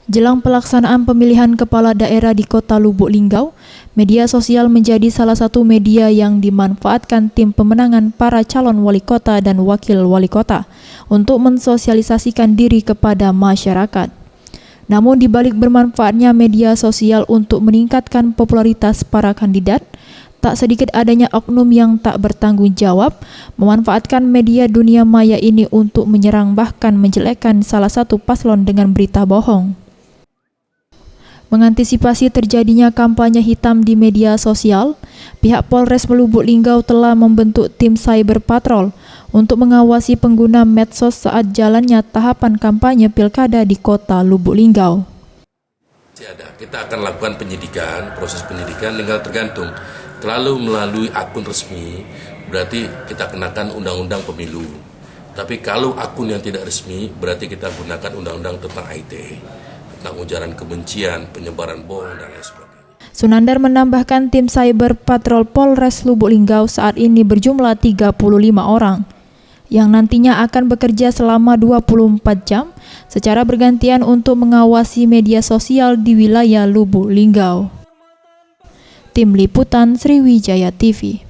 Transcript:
Jelang pelaksanaan pemilihan kepala daerah di Kota Lubuk Linggau, media sosial menjadi salah satu media yang dimanfaatkan tim pemenangan para calon wali kota dan wakil wali kota untuk mensosialisasikan diri kepada masyarakat. Namun di balik bermanfaatnya media sosial untuk meningkatkan popularitas para kandidat, tak sedikit adanya oknum yang tak bertanggung jawab memanfaatkan media dunia maya ini untuk menyerang bahkan menjelekkan salah satu paslon dengan berita bohong. Mengantisipasi terjadinya kampanye hitam di media sosial, pihak Polres Lubuk Linggau telah membentuk tim cyber patrol untuk mengawasi pengguna medsos saat jalannya tahapan kampanye pilkada di Kota Lubuk Linggau. Kita akan lakukan penyidikan, proses penyidikan tinggal tergantung. Kalau melalui akun resmi, berarti kita kenakan undang-undang pemilu. Tapi kalau akun yang tidak resmi, berarti kita gunakan undang-undang tentang IT. Tentang ujaran kebencian, penyebaran bohong, dan lain sebagainya. Sunandar menambahkan tim cyber patrol Polres Lubuk Linggau saat ini berjumlah 35 orang yang nantinya akan bekerja selama 24 jam secara bergantian untuk mengawasi media sosial di wilayah Lubuk Linggau. Tim Liputan Sriwijaya TV.